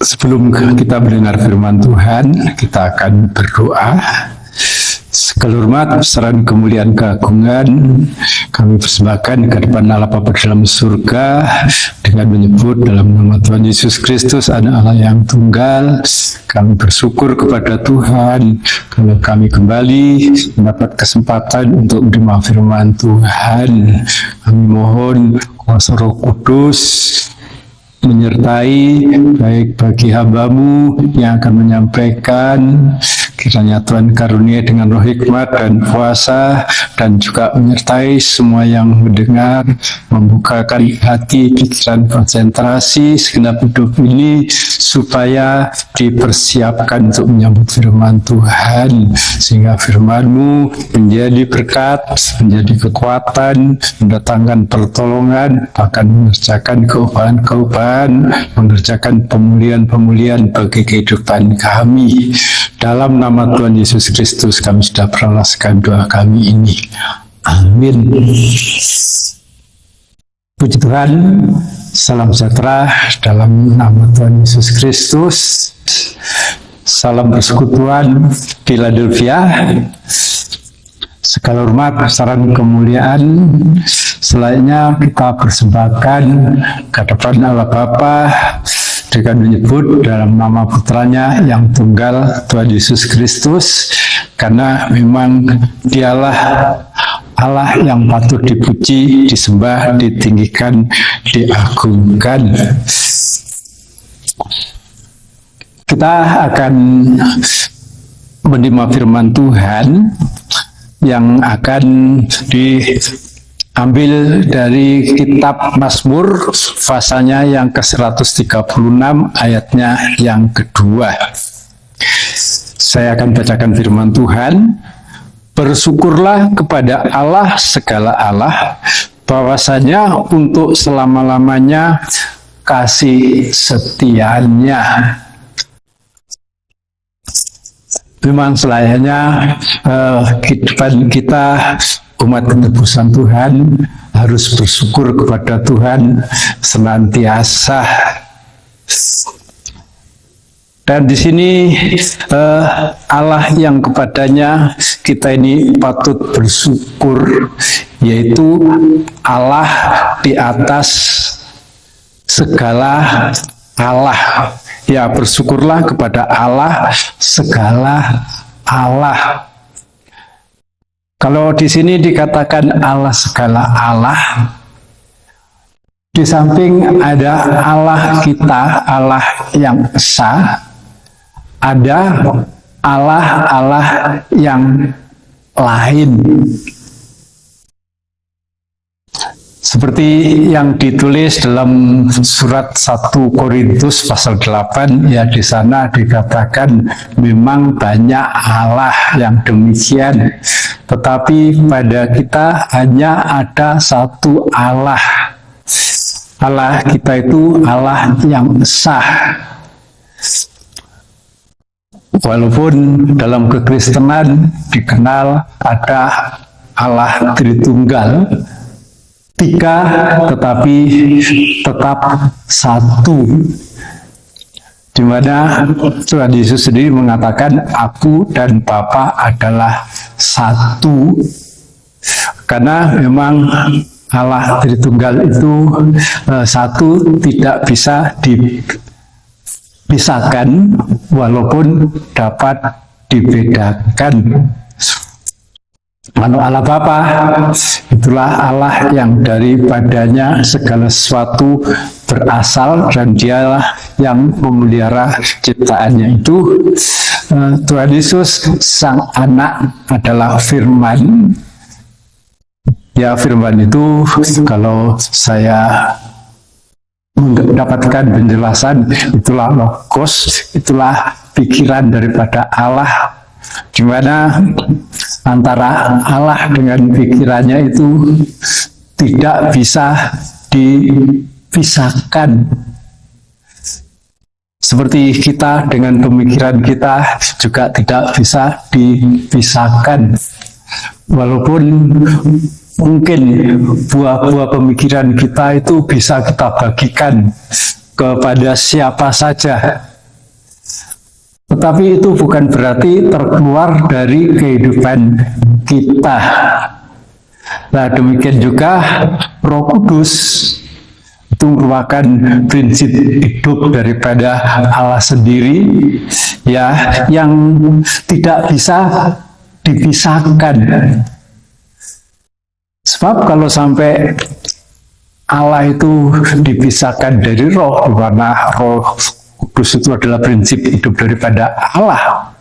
Sebelum kita mendengar firman Tuhan, kita akan berdoa. Segala hormat, besaran, kemuliaan, keagungan kami persembahkan ke depan Allah Bapa dalam surga dengan menyebut dalam nama Tuhan Yesus Kristus, Anak Allah yang tunggal. Kami bersyukur kepada Tuhan kalau kami kembali mendapat kesempatan untuk menerima firman Tuhan. Kami mohon kuasa Roh Kudus menyertai baik bagi hamba-Mu yang akan menyampaikan. Kiranya Tuhan karunia dengan roh hikmat dan kuasa, dan juga menyertai semua yang mendengar, membukakan hati, pikiran, konsentrasi segenap hidup ini, supaya dipersiapkan untuk menyambut firman Tuhan, sehingga firman-Mu menjadi berkat, menjadi kekuatan, mendatangkan pertolongan, bahkan mengerjakan keubahan-keubahan, mengerjakan pemulihan-pemulihan bagi kehidupan kami. Dalam nama Tuhan Yesus Kristus kami sudah beralaskan doa kami ini. Amin. Puji Tuhan, salam sejahtera dalam nama Tuhan Yesus Kristus. Salam persekutuan Philadelphia. Segala hormat, besaran, kemuliaan selayaknya kita persembahkan ke depan Allah Bapa dengan menyebut dalam nama putranya yang tunggal, Tuhan Yesus Kristus, karena memang Dialah Allah yang patut dipuji, disembah, ditinggikan, diagungkan. Kita akan menerima firman Tuhan yang akan diambil dari kitab Mazmur, pasalnya yang ke-136, ayatnya yang kedua. Saya akan bacakan firman Tuhan. Bersyukurlah kepada Allah segala Allah, bahwasanya untuk selama-lamanya kasih setianya. Memang selayaknya kehidupan kita umat penebusan Tuhan harus bersyukur kepada Tuhan senantiasa. Dan di sini Allah yang kepadanya kita ini patut bersyukur, yaitu Allah di atas segala Allah. Ya, bersyukurlah kepada Allah segala Allah. Kalau di sini dikatakan Allah segala Allah, di samping ada Allah kita, Allah yang esa, ada Allah yang lain. Seperti yang ditulis dalam surat 1 Korintus pasal 8, ya di sana dikatakan memang banyak Allah yang demikian, tetapi pada kita hanya ada satu Allah. Allah kita itu Allah yang sah. Walaupun dalam kekristenan dikenal ada Allah Tritunggal, tiga tetapi tetap satu, di mana Tuhan Yesus sendiri mengatakan aku dan Bapa adalah satu, karena memang Allah Tritunggal itu satu, tidak bisa dipisahkan walaupun dapat dibedakan. Manu Allah Bapa, itulah Allah yang daripadanya segala sesuatu berasal, dan Dialah yang memelihara ciptaannya itu. Tuhan Yesus Sang Anak adalah Firman. Ya, Firman itu kalau saya mendapatkan penjelasan, itulah Logos, itulah pikiran daripada Allah, di mana antara Allah dengan pikirannya itu tidak bisa dipisahkan. Seperti kita dengan pemikiran kita juga tidak bisa dipisahkan. Walaupun mungkin buah-buah pemikiran kita itu bisa kita bagikan kepada siapa saja. Tetapi itu bukan berarti terkeluar dari kehidupan kita. Nah, demikian juga Roh Kudus itu merupakan prinsip hidup daripada Allah sendiri, ya, yang tidak bisa dipisahkan. Sebab kalau sampai Allah itu dipisahkan dari Roh, di mana Roh Kudus itu adalah prinsip hidup daripada Allah,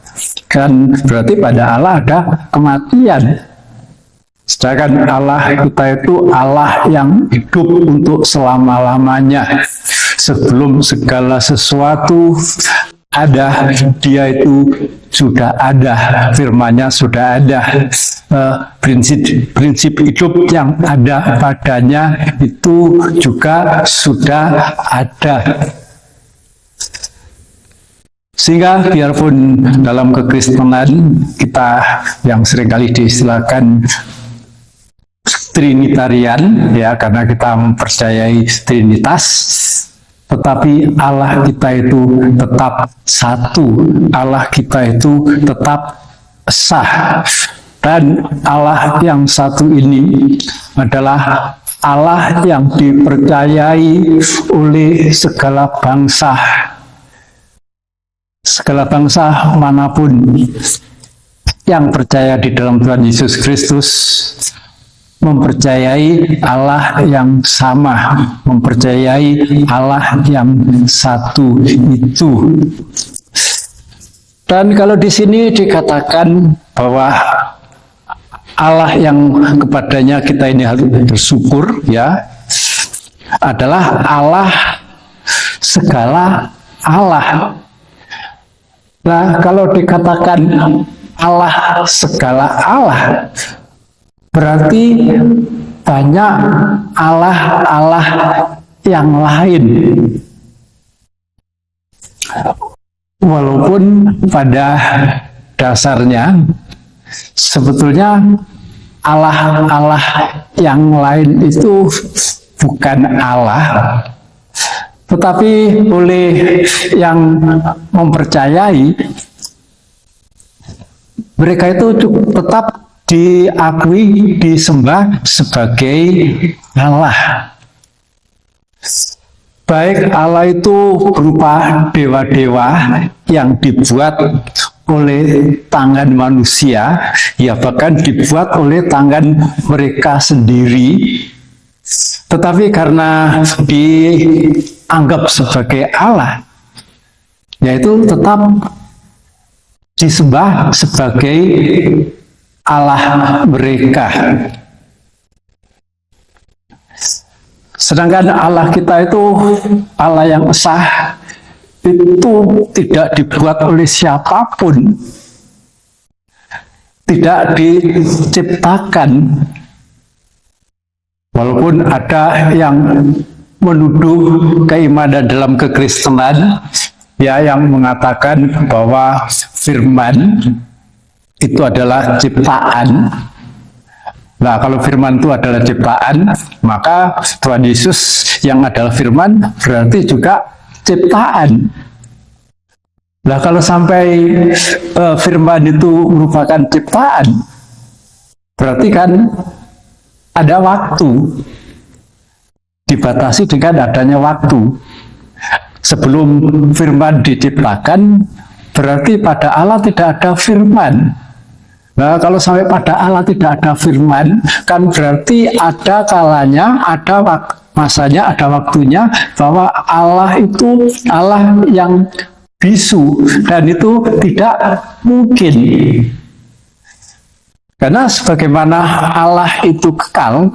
kan berarti pada Allah ada kematian. Sedangkan Allah kita itu Allah yang hidup untuk selama-lamanya. Sebelum segala sesuatu ada, dia itu sudah ada, firman-Nya sudah ada, prinsip hidup yang ada padanya itu juga sudah ada. Sehingga biarpun dalam kekristenan kita yang seringkali diistilahkan Trinitarian, ya, karena kita mempercayai Trinitas, tetapi Allah kita itu tetap satu, Allah kita itu tetap esa. Dan Allah yang satu ini adalah Allah yang dipercayai oleh segala bangsa. Segala bangsa manapun yang percaya di dalam Tuhan Yesus Kristus mempercayai Allah yang sama, mempercayai Allah yang satu itu. Dan kalau di sini dikatakan bahwa Allah yang kepadanya kita ini harus bersyukur, ya, adalah Allah segala Allah. Nah, kalau dikatakan Allah segala Allah, berarti banyak Allah-Allah yang lain. Walaupun pada dasarnya sebetulnya Allah-Allah yang lain itu bukan Allah, tetapi oleh yang mempercayai, mereka itu tetap diakui, disembah sebagai Allah. Baik Allah itu berupa dewa-dewa yang dibuat oleh tangan manusia, ya bahkan dibuat oleh tangan mereka sendiri, tetapi karena dianggap sebagai Allah, yaitu tetap disembah sebagai Allah mereka. Sedangkan Allah kita itu Allah yang esa, itu tidak dibuat oleh siapapun, tidak diciptakan. Walaupun ada yang menuduh keimanan dalam kekristenan, ya, yang mengatakan bahwa firman itu adalah ciptaan. Nah, kalau firman itu adalah ciptaan, maka Tuhan Yesus yang adalah firman berarti juga ciptaan. Nah, kalau sampai firman itu merupakan ciptaan, berarti kan ada waktu, dibatasi dengan adanya waktu. Sebelum firman diciptakan, berarti pada Allah tidak ada firman. Nah, kalau sampai pada Allah tidak ada firman, kan berarti ada kalanya, ada masanya, ada waktunya, bahwa Allah itu Allah yang bisu, dan itu tidak mungkin. Karena sebagaimana Allah itu kekal,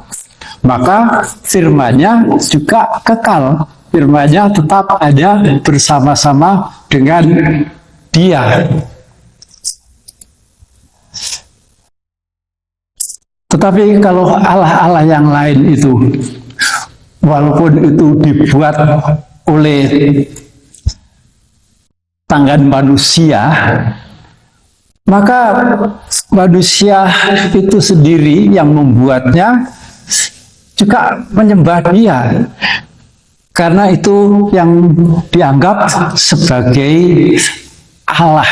maka firman-Nya juga kekal. Firman-Nya tetap ada bersama-sama dengan Dia. Tetapi kalau Allah-Allah yang lain itu, walaupun itu dibuat oleh tangan manusia, maka manusia itu sendiri yang membuatnya juga menyembah Dia. Karena itu yang dianggap sebagai Allah.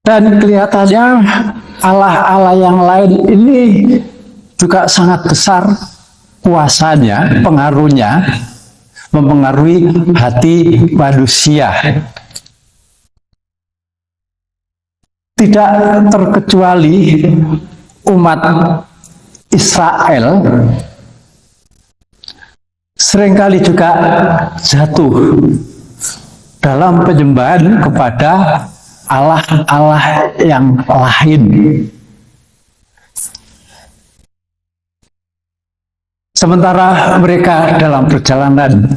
Dan kelihatannya Allah-Allah yang lain ini juga sangat besar kuasanya, pengaruhnya, mempengaruhi hati manusia. Tidak terkecuali umat Israel seringkali juga jatuh dalam penyembahan kepada Allah-Allah yang lain. Sementara mereka dalam perjalanan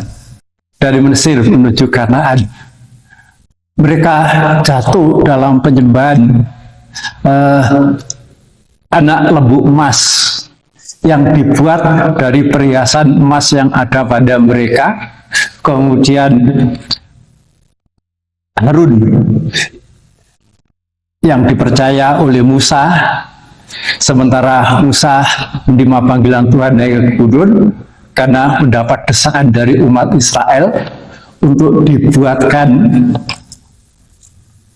dari Mesir menuju Kanaan, mereka jatuh dalam penyembahan anak lembu emas yang dibuat dari perhiasan emas yang ada pada mereka. Kemudian Harun yang dipercaya oleh Musa, sementara Musa menerima panggilan Tuhan naik ke gunung karena mendapat desakan dari umat Israel untuk dibuatkan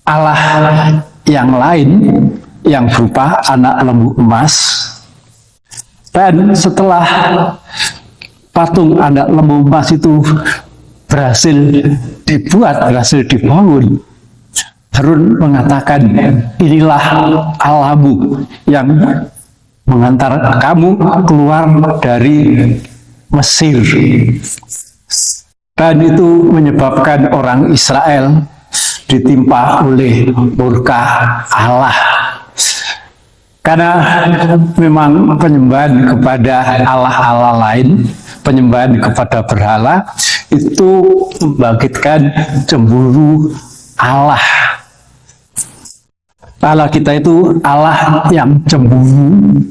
Allah yang lain yang berupa anak lembu emas. Dan setelah patung anak lembu emas itu berhasil dibuat, berhasil dibangun, Harun mengatakan, inilah Allahmu yang mengantar kamu keluar dari Mesir. Dan itu menyebabkan orang Israel ditimpa oleh murka Allah. Karena memang penyembahan kepada Allah-Allah lain, penyembahan kepada berhala, itu membangkitkan cemburu Allah. Allah kita itu Allah yang cemburu.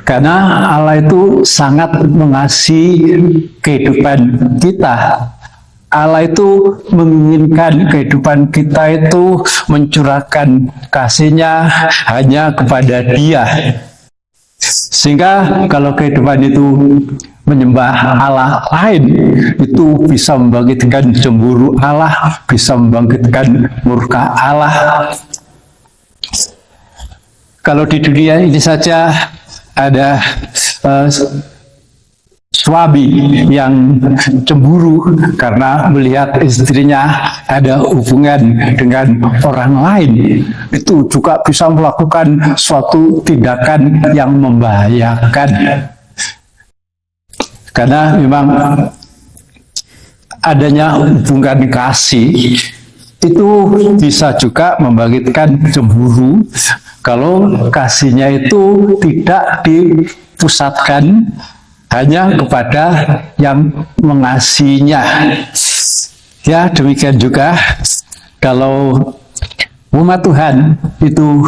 Karena Allah itu sangat mengasihi kehidupan kita. Allah itu menginginkan kehidupan kita itu mencurahkan kasih-Nya hanya kepada Dia. Sehingga kalau kehidupan itu menyembah Allah lain, itu bisa membangkitkan cemburu Allah, bisa membangkitkan murka Allah. Kalau di dunia ini saja ada suami yang cemburu karena melihat istrinya ada hubungan dengan orang lain, itu juga bisa melakukan suatu tindakan yang membahayakan. Karena memang adanya hubungan kasih itu bisa juga membangkitkan cemburu kalau kasihnya itu tidak dipusatkan hanya kepada yang mengasihinya. Ya, demikian juga kalau umat Tuhan itu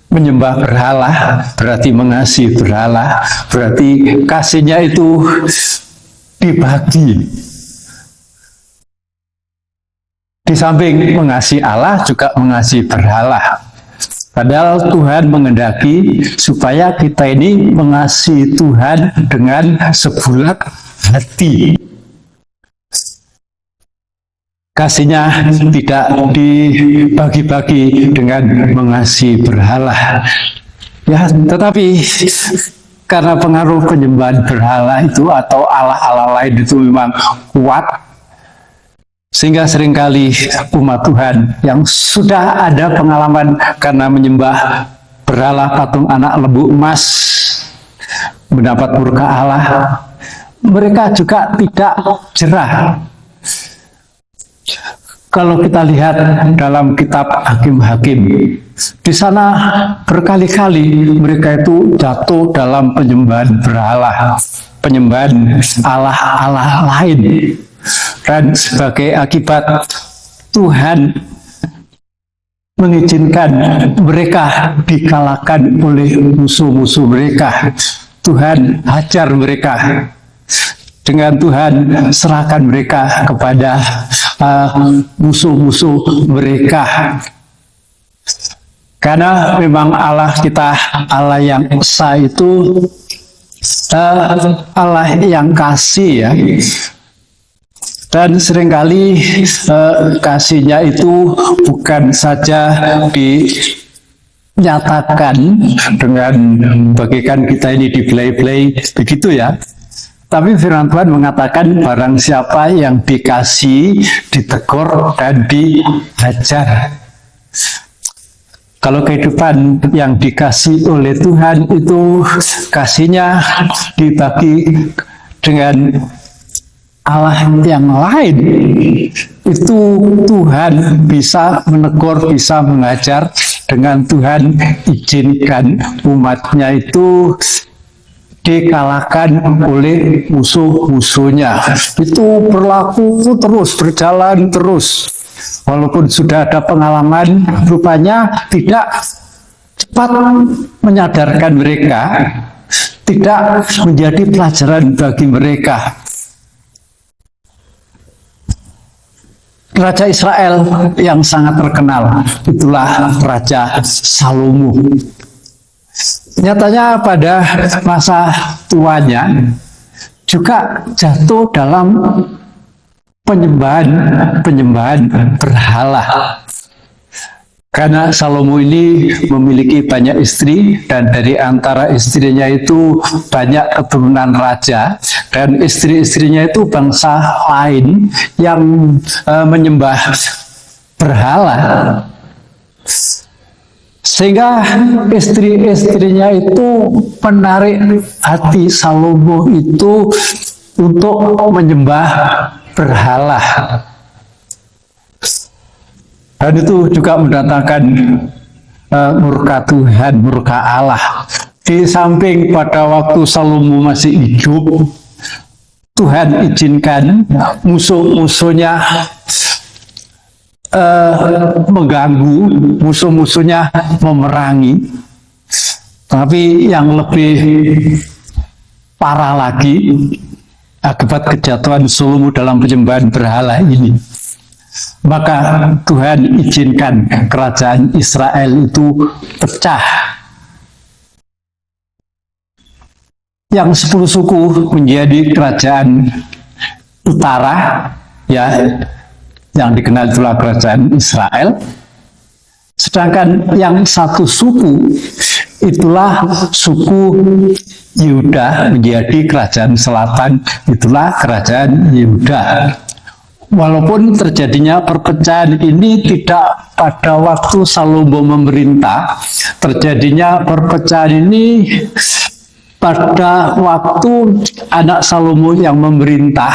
menyembah berhala, berarti mengasihi berhala, berarti kasihnya itu dibagi. Di samping mengasihi Allah, juga mengasihi berhala. Padahal Tuhan menghendaki supaya kita ini mengasihi Tuhan dengan sebulat hati. Kasihnya tidak dibagi-bagi dengan mengasihi berhala. Ya, tetapi karena pengaruh penyembahan berhala itu atau Allah-Allah lain itu memang kuat, sehingga seringkali umat Tuhan yang sudah ada pengalaman karena menyembah berhala patung anak lembu emas mendapat murka Allah, mereka juga tidak jerah. Kalau kita lihat dalam kitab Hakim-Hakim, di sana berkali-kali mereka itu jatuh dalam penyembahan berhala, penyembahan Allah-Allah lain. Dan sebagai akibat, Tuhan mengizinkan mereka dikalahkan oleh musuh-musuh mereka. Tuhan hajar mereka. Dengan Tuhan serahkan mereka kepada musuh-musuh mereka. Karena memang Allah kita, Allah yang esa itu Allah yang kasih ya. Dan seringkali kasihnya itu bukan saja dinyatakan dengan bagikan kita ini dibelai-belai begitu ya. Tapi firman Tuhan mengatakan barang siapa yang dikasih, ditegur dan diajar. Kalau kehidupan yang dikasih oleh Tuhan itu kasihnya dibagi dengan Allah yang lain, itu Tuhan bisa menegur, bisa mengajar, dengan Tuhan izinkan umatnya itu dikalahkan oleh musuh-musuhnya. Itu berlaku terus, berjalan terus. Walaupun sudah ada pengalaman, rupanya tidak cepat menyadarkan mereka, tidak menjadi pelajaran bagi mereka. Raja Israel yang sangat terkenal itulah Raja Salomo. Nyatanya pada masa tuanya juga jatuh dalam penyembahan berhala. Karena Salomo ini memiliki banyak istri dan dari antara istrinya itu banyak keturunan raja dan istri-istrinya itu bangsa lain yang menyembah berhala. Sehingga istri-istrinya itu menarik hati Salomo itu untuk menyembah berhala. Dan itu juga mendatangkan murka Tuhan, murka Allah. Di samping pada waktu Salomo masih hidup, Tuhan izinkan musuh-musuhnya mengganggu, musuh-musuhnya memerangi. Tapi yang lebih parah lagi, akibat kejatuhan Salomo dalam penyembahan berhala ini, maka Tuhan izinkan kerajaan Israel itu pecah. Yang 10 suku menjadi kerajaan utara, ya, yang dikenal itulah kerajaan Israel. Sedangkan yang 1 suku itulah suku Yehuda menjadi kerajaan selatan, itulah kerajaan Yehuda. Walaupun terjadinya perpecahan ini tidak pada waktu Salomo memerintah, terjadinya perpecahan ini pada waktu anak Salomo yang memerintah,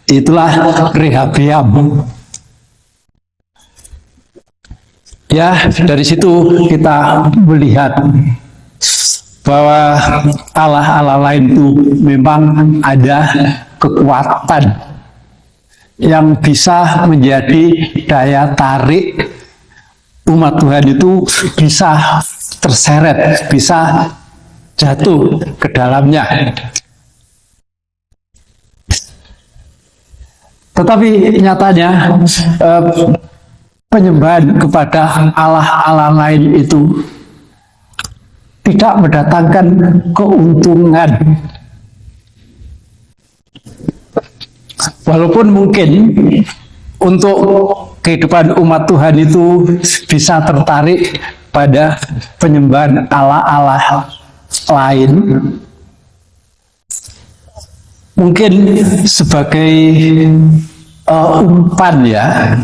itulah Rehabeam. Ya, dari situ kita melihat bahwa Allah-Allah lain itu memang ada kekuatan yang bisa menjadi daya tarik umat Tuhan itu bisa terseret, bisa jatuh ke dalamnya. Tetapi nyatanya penyembahan kepada Allah-Allah lain itu tidak mendatangkan keuntungan. Walaupun mungkin untuk kehidupan umat Tuhan itu bisa tertarik pada penyembahan Allah-Allah lain, mungkin sebagai umpan ya,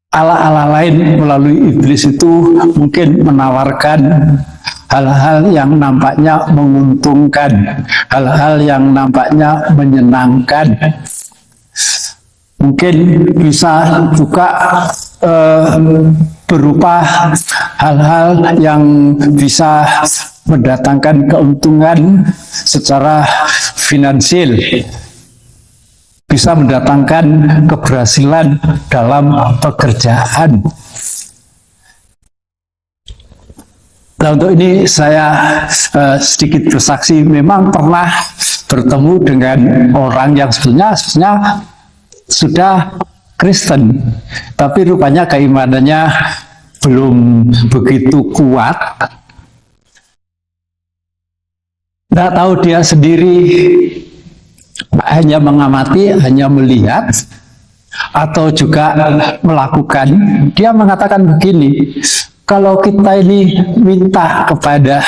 Allah-Allah lain melalui iblis itu mungkin menawarkan hal-hal yang nampaknya menguntungkan, hal-hal yang nampaknya menyenangkan. Mungkin bisa juga berupa hal-hal yang bisa mendatangkan keuntungan secara finansial, bisa mendatangkan keberhasilan dalam pekerjaan. Nah, untuk ini saya sedikit bersaksi, memang pernah bertemu dengan orang yang sebenarnya sudah Kristen, tapi rupanya keimanannya belum begitu kuat. Tidak tahu dia sendiri hanya mengamati, hanya melihat, atau juga melakukan. Dia mengatakan begini, kalau kita ini minta kepada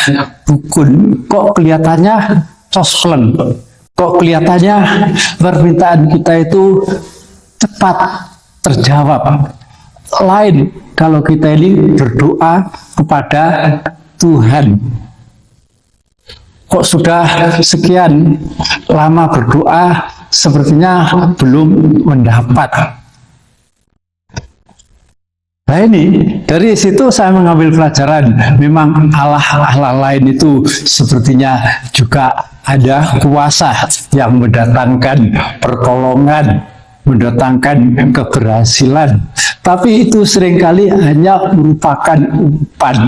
dukun, kok kelihatannya cosplen, kok kelihatannya permintaan kita itu cepat terjawab. Lain kalau kita ini berdoa kepada Tuhan. Kok sudah sekian lama berdoa, sepertinya belum mendapat. Nah ini, dari situ saya mengambil pelajaran, memang Allah lain itu sepertinya juga ada kuasa yang mendatangkan pertolongan, mendatangkan keberhasilan. Tapi itu seringkali hanya merupakan umpan.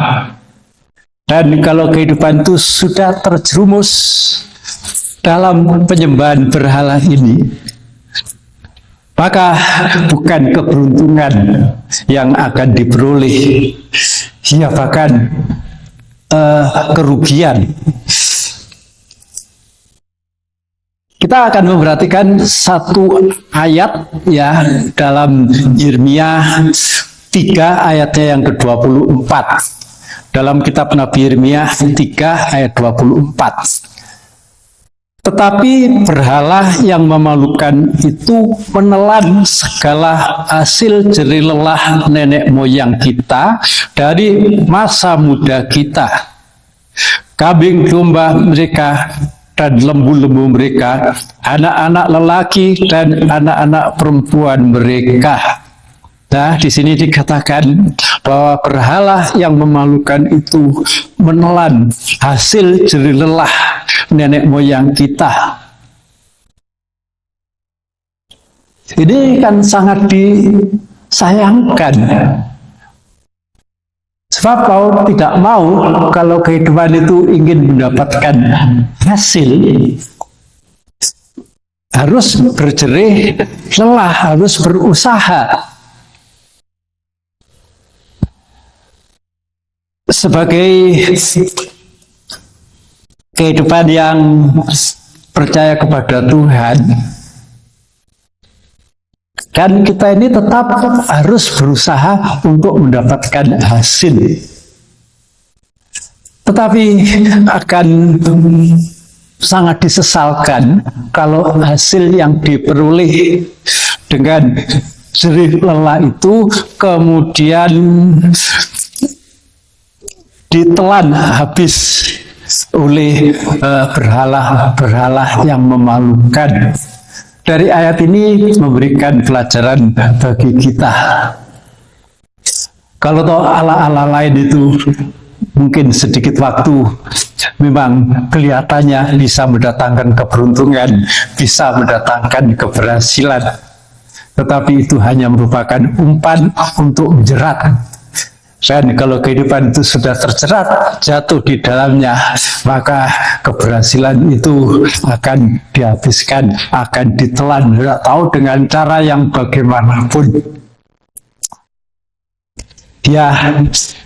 Dan kalau kehidupan itu sudah terjerumus dalam penyembahan berhala ini, maka bukan keberuntungan yang akan diperoleh, ya bahkan kerugian. Kita akan memperhatikan satu ayat ya dalam Yeremia 3 ayatnya yang ke-24. Dalam kitab Nabi Yeremia 3 ayat 24. Tetapi berhala yang memalukan itu menelan segala hasil jerih lelah nenek moyang kita dari masa muda kita. Kambing domba mereka dan lembu-lembu mereka, anak-anak lelaki dan anak-anak perempuan mereka. Nah, di sini dikatakan bahwa berhala yang memalukan itu menelan hasil jerih lelah nenek moyang kita. Ini kan sangat disayangkan. Sebab kau tidak mau kalau kehidupan itu ingin mendapatkan hasil, harus berjerih lelah, harus berusaha. Sebagai kehidupan yang percaya kepada Tuhan, kan kita ini tetap harus berusaha untuk mendapatkan hasil. Tetapi akan sangat disesalkan kalau hasil yang diperoleh dengan jerih lelah itu kemudian ditelan habis oleh berhala-berhala yang memalukan. Dari ayat ini memberikan pelajaran bagi kita. Kalau toh Allah-Allah lain itu mungkin sedikit waktu memang kelihatannya bisa mendatangkan keberuntungan, bisa mendatangkan keberhasilan, tetapi itu hanya merupakan umpan untuk menjerat. Dan kalau kehidupan itu sudah terjerat, jatuh di dalamnya, maka keberhasilan itu akan dihabiskan, akan ditelan, tidak tahu dengan cara yang bagaimanapun. Ya,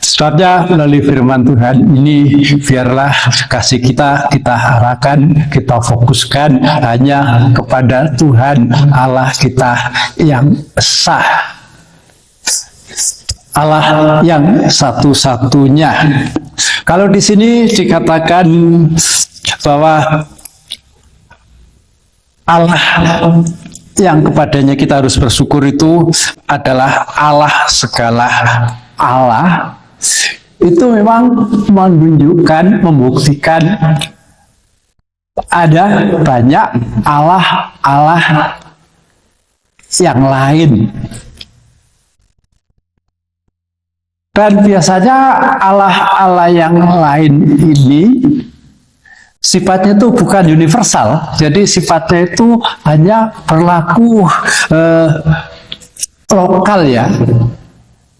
sebabnya melalui firman Tuhan ini, biarlah kasih kita arahkan, kita fokuskan hanya kepada Tuhan Allah kita yang esa, Allah yang satu-satunya. Kalau di sini dikatakan bahwa Allah yang kepadanya kita harus bersyukur itu adalah Allah segala Allah, itu memang menunjukkan, membuktikan ada banyak Allah yang lain. Dan biasanya Allah yang lain ini sifatnya itu bukan universal, jadi sifatnya itu hanya berlaku lokal ya,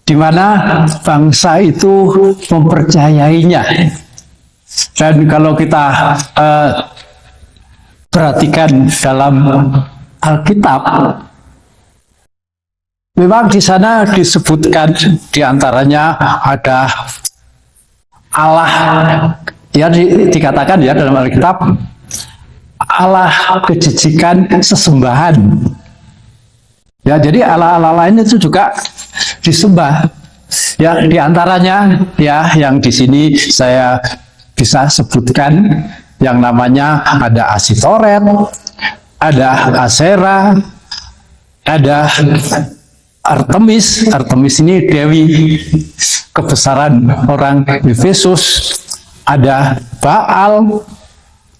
di mana bangsa itu mempercayainya. Dan kalau kita perhatikan dalam Alkitab, memang di sana disebutkan diantaranya ada Allah Ya dikatakan ya dalam Alkitab, Allah kejijikan sesembahan. Ya, jadi Allah-Allah lain itu juga disembah. Ya, diantaranya ya yang di sini saya bisa sebutkan yang namanya ada Asitoret, ada Asera, ada Artemis. Artemis ini dewi kebesaran orang Efesus. Ada Baal,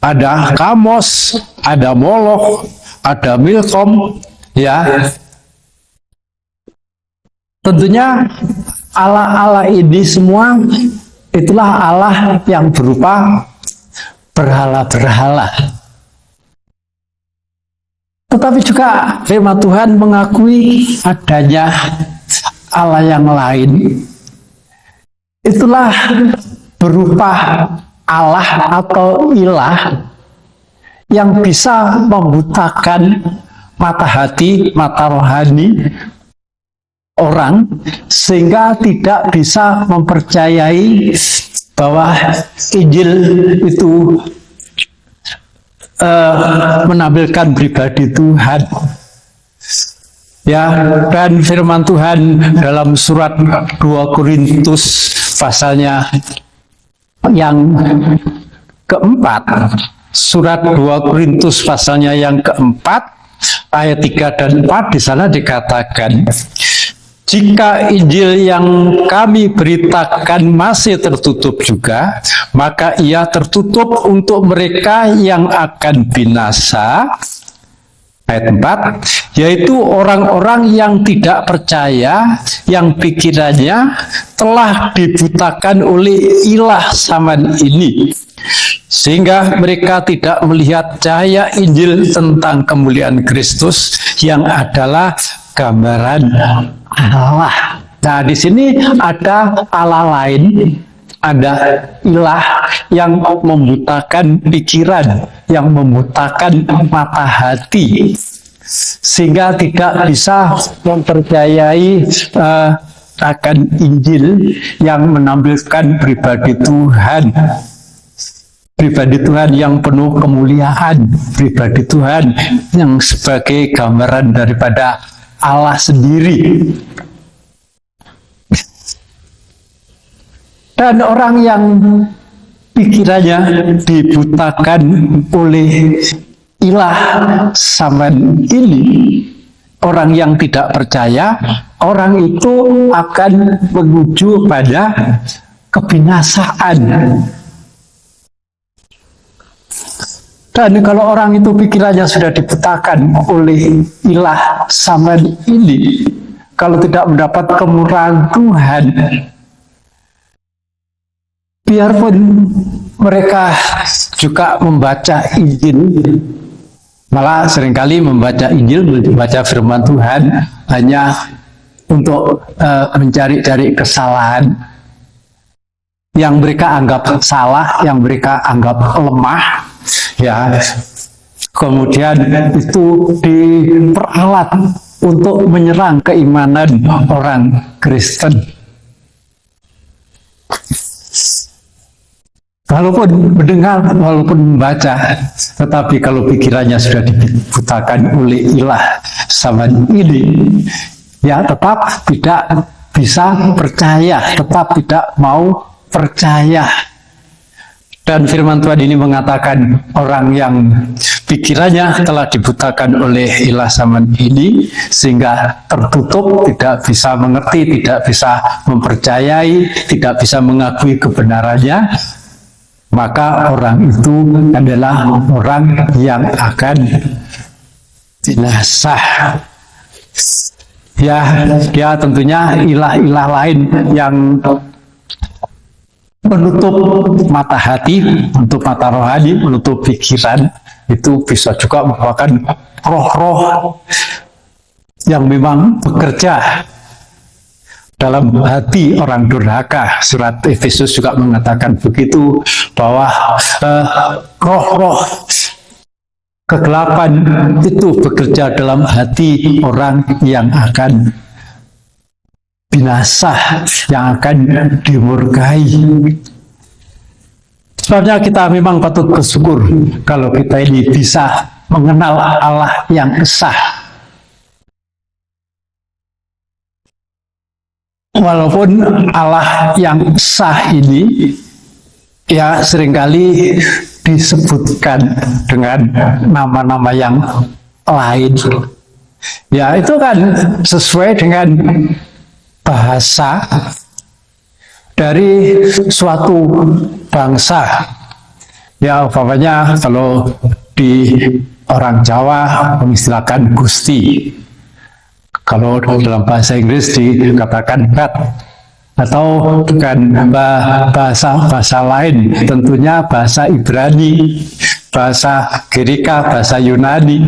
ada Kamos, ada Moloch, ada Milkom, ya. Tentunya Allah-Allah ini semua itulah Allah yang berupa berhala-berhala. Tetapi juga firman Tuhan mengakui adanya Allah yang lain. Itulah berupa Allah atau ilah yang bisa membutakan mata hati, mata rohani orang sehingga tidak bisa mempercayai bahwa Injil itu menampilkan pribadi Tuhan. Ya, dan firman Tuhan dalam surat 2 Korintus pasalnya yang keempat, surat 2 Korintus pasalnya yang keempat ayat 3 dan 4 di sana dikatakan, jika Injil yang kami beritakan masih tertutup juga, maka ia tertutup untuk mereka yang akan binasa. Ayat 4, yaitu orang-orang yang tidak percaya, yang pikirannya telah dibutakan oleh ilah zaman ini, sehingga mereka tidak melihat cahaya Injil tentang kemuliaan Kristus yang adalah gambaran Allah. Nah, di sini ada Allah lain, ada ilah yang membutakan pikiran, yang membutakan mata hati, sehingga tidak bisa mempercayai akan Injil yang menampilkan pribadi Tuhan. Pribadi Tuhan yang penuh kemuliaan, pribadi Tuhan yang sebagai gambaran daripada Allah sendiri. Dan orang yang pikirannya dibutakan oleh ilah zaman ini, orang yang tidak percaya, orang itu akan menuju pada kebinasaan. Dan kalau orang itu pikirannya sudah dibutakan oleh ilah zaman ini, kalau tidak mendapat kemurahan Tuhan, biarpun mereka juga membaca Injil, malah seringkali membaca Injil, membaca firman Tuhan hanya untuk mencari-cari kesalahan yang mereka anggap salah, yang mereka anggap lemah, ya. Kemudian itu diperalat untuk menyerang keimanan orang Kristen. Walaupun mendengar, walaupun membaca, tetapi kalau pikirannya sudah dibutakan oleh ilah zaman ini, ya tetap tidak bisa percaya, tetap tidak mau percaya. Dan firman Tuhan ini mengatakan orang yang pikirannya telah dibutakan oleh ilah zaman ini sehingga tertutup, tidak bisa mengerti, tidak bisa mempercayai, tidak bisa mengakui kebenarannya, maka orang itu adalah orang yang akan binasa. Ya tentunya ilah-ilah lain yang menutup mata hati, menutup mata rohani, menutup pikiran, itu bisa juga merupakan roh-roh yang memang bekerja dalam hati orang durhaka. Surat Efesus juga mengatakan begitu, bahwa roh-roh kegelapan itu bekerja dalam hati orang yang akan binasa, yang akan dimurkai. Sebabnya kita memang patut bersyukur kalau kita ini bisa mengenal Allah yang esa. Walaupun Allah yang esa ini ya seringkali disebutkan dengan nama-nama yang lain. Ya itu kan sesuai dengan bahasa dari suatu bangsa. Ya umpamanya kalau di orang Jawa mengistilahkan Gusti. Kalau dalam bahasa Inggris dikatakan God. Atau dengan bahasa lain, tentunya bahasa Ibrani, bahasa Girika, bahasa Yunani.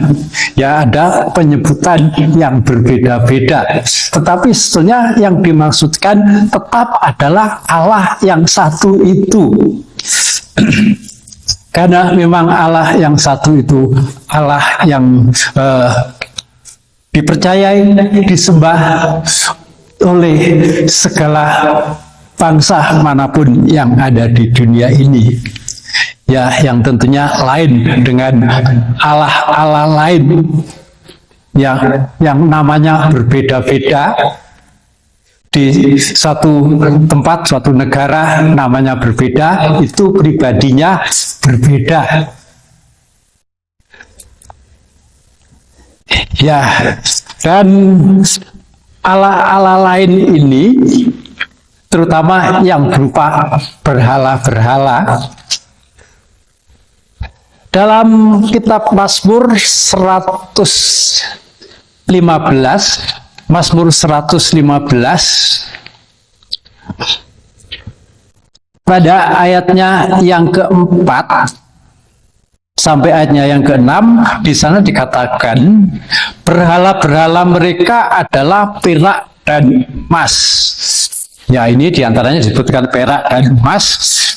Ya ada penyebutan yang berbeda-beda. Tetapi sebetulnya yang dimaksudkan tetap adalah Allah yang satu itu. Karena memang Allah yang satu itu Allah yang dipercayai, disembah oleh segala bangsa manapun yang ada di dunia ini. Ya, yang tentunya lain dengan Allah-Allah lain yang namanya berbeda-beda. Di satu tempat, suatu negara namanya berbeda, itu pribadinya berbeda. Ya, dan Allah-Allah lain ini, terutama yang berupa berhala-berhala, dalam kitab Mazmur 115 pada ayatnya yang keempat sampai ayatnya yang keenam, di sana dikatakan berhala-berhala mereka adalah perak dan emas. Ya, ini diantaranya disebutkan perak dan emas,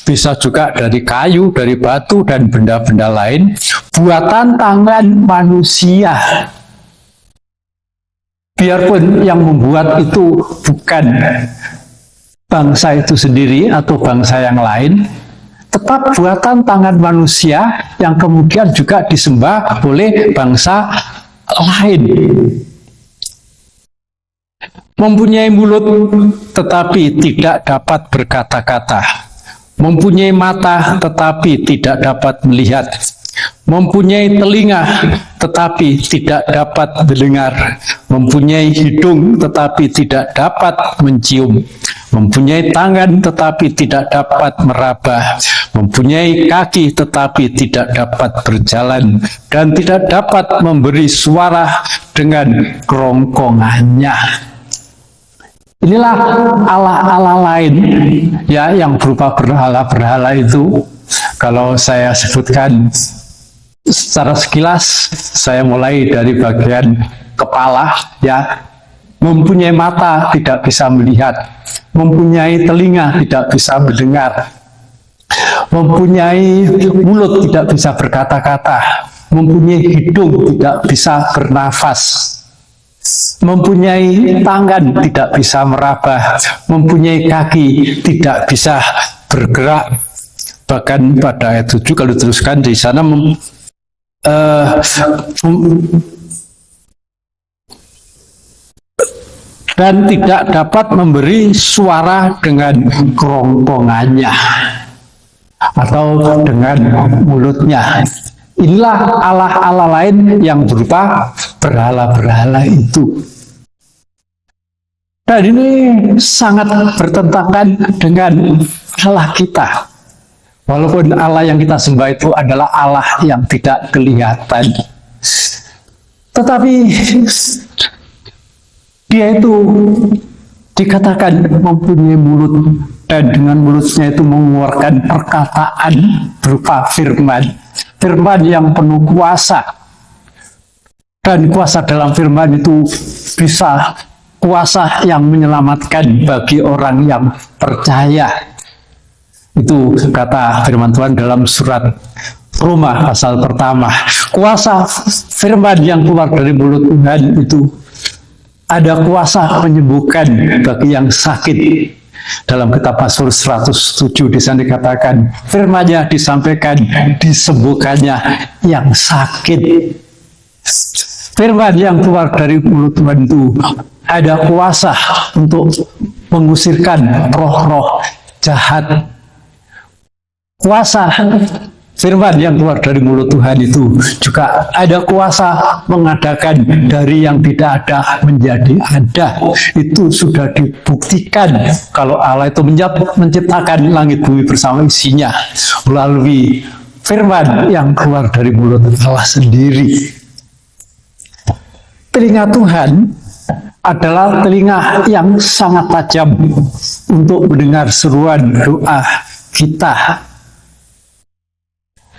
bisa juga dari kayu, dari batu, dan benda-benda lain, buatan tangan manusia. Biarpun yang membuat itu bukan bangsa itu sendiri atau bangsa yang lain, tetap buatan tangan manusia yang kemudian juga disembah oleh bangsa lain. Mempunyai mulut tetapi tidak dapat berkata-kata, mempunyai mata tetapi tidak dapat melihat, mempunyai telinga tetapi tidak dapat mendengar, mempunyai hidung tetapi tidak dapat mencium, mempunyai tangan tetapi tidak dapat meraba, mempunyai kaki tetapi tidak dapat berjalan, dan tidak dapat memberi suara dengan kerongkongannya. Inilah Allah-Allah lain ya yang berupa berhala-berhala itu. Kalau saya sebutkan secara sekilas, saya mulai dari bagian kepala ya. Mempunyai mata tidak bisa melihat, mempunyai telinga tidak bisa mendengar, mempunyai mulut tidak bisa berkata-kata, mempunyai hidung tidak bisa bernafas, mempunyai tangan tidak bisa meraba, mempunyai kaki tidak bisa bergerak. Bahkan pada ayat 7 kalau diteruskan di sana dan tidak dapat memberi suara dengan kerongkongannya atau dengan mulutnya. Inilah Allah-Allah lain yang berupa berhala-berhala itu. Dan ini sangat bertentangan dengan Allah kita. Walaupun Allah yang kita sembah itu adalah Allah yang tidak kelihatan. Tetapi dia itu dikatakan mempunyai mulut, dan dengan mulutnya itu mengeluarkan perkataan berupa firman. Firman yang penuh kuasa. Dan kuasa dalam firman itu bisa kuasa yang menyelamatkan bagi orang yang percaya. Itu kata firman Tuhan dalam surat Roma pasal pertama. Kuasa firman yang keluar dari mulut Tuhan itu ada kuasa menyembuhkan bagi yang sakit, Dalam kitab Mazmur 107 di sana dikatakan, firman-Nya disampaikan, disembuhkannya yang sakit. Firman yang keluar dari mulut Tuhan itu ada kuasa untuk mengusirkan roh-roh jahat. Kuasa firman yang keluar dari mulut Tuhan itu juga ada kuasa mengadakan dari yang tidak ada menjadi ada. Itu sudah dibuktikan kalau Allah itu menciptakan langit bumi bersama isinya melalui firman yang keluar dari mulut Allah sendiri. Telinga Tuhan adalah telinga yang sangat tajam untuk mendengar seruan doa kita.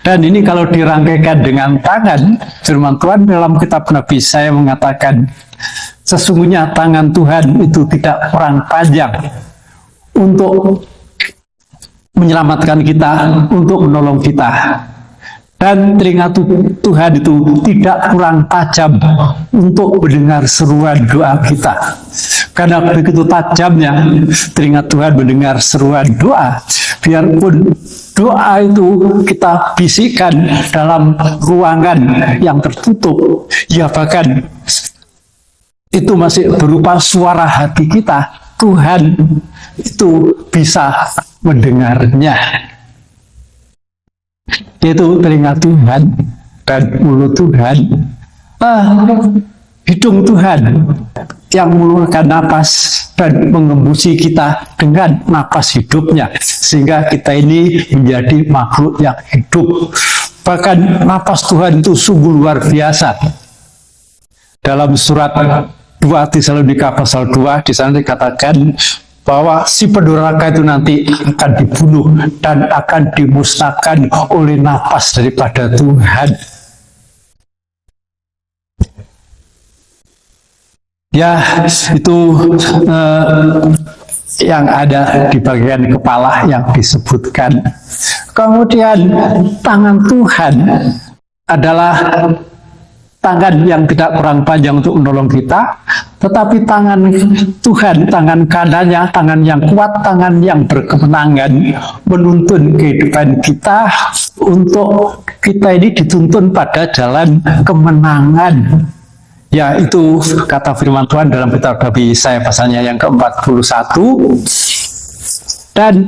Dan ini kalau dirangkaikan dengan tangan, firman Tuhan dalam kitab Nabi Yesaya mengatakan, sesungguhnya tangan Tuhan itu tidak kurang panjang untuk menyelamatkan kita, untuk menolong kita. Dan telinga Tuhan itu tidak kurang tajam untuk mendengar seruan doa kita. Karena begitu tajamnya telinga Tuhan mendengar seruan doa, biarpun doa itu kita bisikkan dalam ruangan yang tertutup, ya bahkan itu masih berupa suara hati kita, Tuhan itu bisa mendengarnya. Yaitu telinga Tuhan dan mulut Tuhan, hidung Tuhan yang mengeluarkan napas dan mengembusi kita dengan napas hidupnya, sehingga kita ini menjadi makhluk yang hidup. Bahkan napas Tuhan itu sungguh luar biasa. Dalam surat 2 Tesalonika pasal 2 di sana dikatakan bahwa si pendurhaka itu nanti akan dibunuh dan akan dimusnahkan oleh napas daripada Tuhan. Ya, itu yang ada di bagian kepala yang disebutkan. Kemudian tangan Tuhan adalah tangan yang tidak kurang panjang untuk menolong kita, tetapi tangan Tuhan, tangan kanannya, tangan yang kuat, tangan yang berkemenangan menuntun kehidupan kita untuk kita ini dituntun pada jalan kemenangan. Ya, itu kata firman Tuhan dalam kitab Nabi Yesaya pasalnya yang ke-41. Dan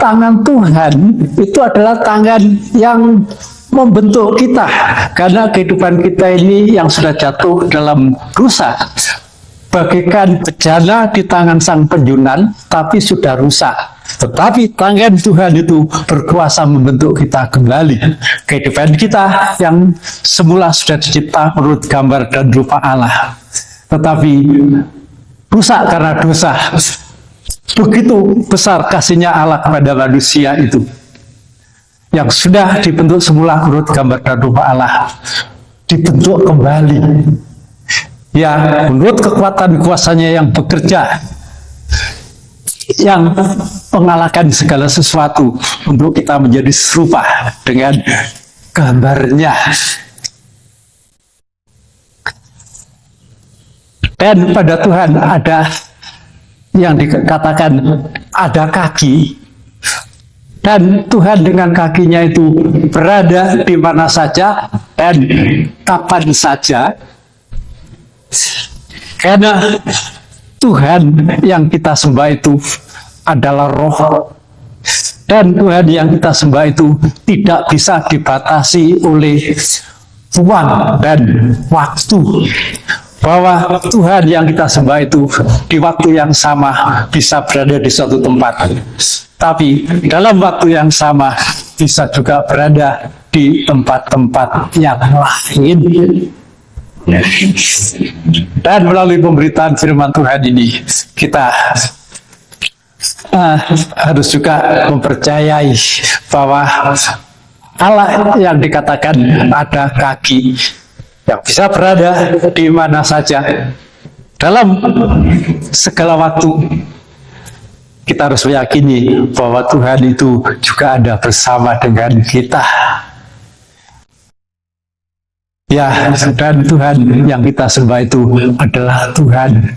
tangan Tuhan itu adalah tangan yang membentuk kita, karena kehidupan kita ini yang sudah jatuh dalam dosa bagaikan bejana di tangan sang penjunan, tapi sudah rusak. Tetapi tangan Tuhan itu berkuasa membentuk kita kembali. Kehidupan kita yang semula sudah dicipta menurut gambar dan rupa Allah, tetapi rusak karena dosa. Begitu besar kasihnya Allah kepada manusia itu, yang sudah dibentuk semula menurut gambar dan rupa Allah, dibentuk kembali. Ya, menurut kekuatan kuasanya yang bekerja, yang mengalahkan segala sesuatu untuk kita menjadi serupa dengan gambarnya. Dan pada Tuhan ada yang dikatakan ada kaki, dan Tuhan dengan kakinya itu berada di mana saja dan kapan saja. Karena Tuhan yang kita sembah itu adalah roh, dan Tuhan yang kita sembah itu tidak bisa dibatasi oleh ruang dan waktu. Bahwa Tuhan yang kita sembah itu di waktu yang sama bisa berada di suatu tempat, tapi dalam waktu yang sama bisa juga berada di tempat-tempat yang lain. Dan melalui pemberitaan firman Tuhan ini, kita harus juga mempercayai bahwa Allah yang dikatakan ada kaki, yang bisa berada di mana saja dalam segala waktu. Kita harus meyakini bahwa Tuhan itu juga ada bersama dengan kita. Ya, dan Tuhan yang kita sembah itu adalah Tuhan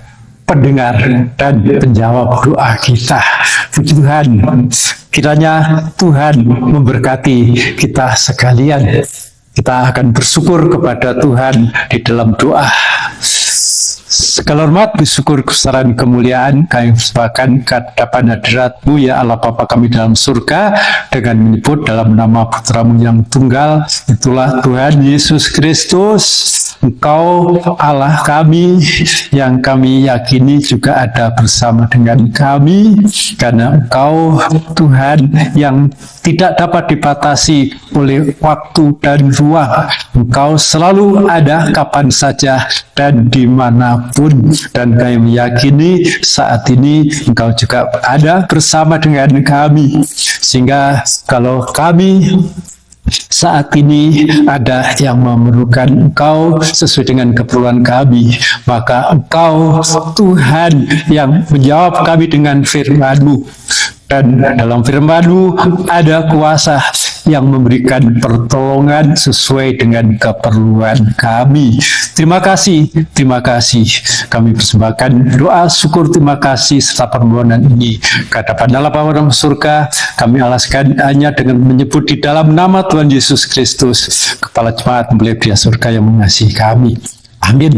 pendengar dan penjawab doa kita. Puji Tuhan, kiranya Tuhan memberkati kita sekalian. Kita akan bersyukur kepada Tuhan di dalam doa. Segala hormat, syukur, kebesaran, kemuliaan kami persembahkan ke hadapan hadirat-Mu ya Allah Bapa kami dalam surga, dengan menyebut dalam nama Putra-Mu yang tunggal, itulah Tuhan Yesus Kristus. Engkau Allah kami yang kami yakini juga ada bersama dengan kami, karena Engkau Tuhan yang tidak dapat dibatasi oleh waktu dan ruang. Engkau selalu ada kapan saja dan dimanapun, dan kami meyakini saat ini Engkau juga ada bersama dengan kami, sehingga kalau kami saat ini ada yang memerlukan Engkau sesuai dengan keperluan kami, maka Engkau Tuhan yang menjawab kami dengan firman-Mu, dan dalam firman-Mu ada kuasa yang memberikan pertolongan sesuai dengan keperluan kami. Terima kasih kami persembahkan doa syukur terima kasih serta permohonan ini ke hadapan Allah Bapa dalam surga. Kami alaskan hanya dengan menyebut di dalam nama Tuhan Yesus Kristus, Kepala Jemaat Mempelai Pria Surga yang mengasihi kami. Amin.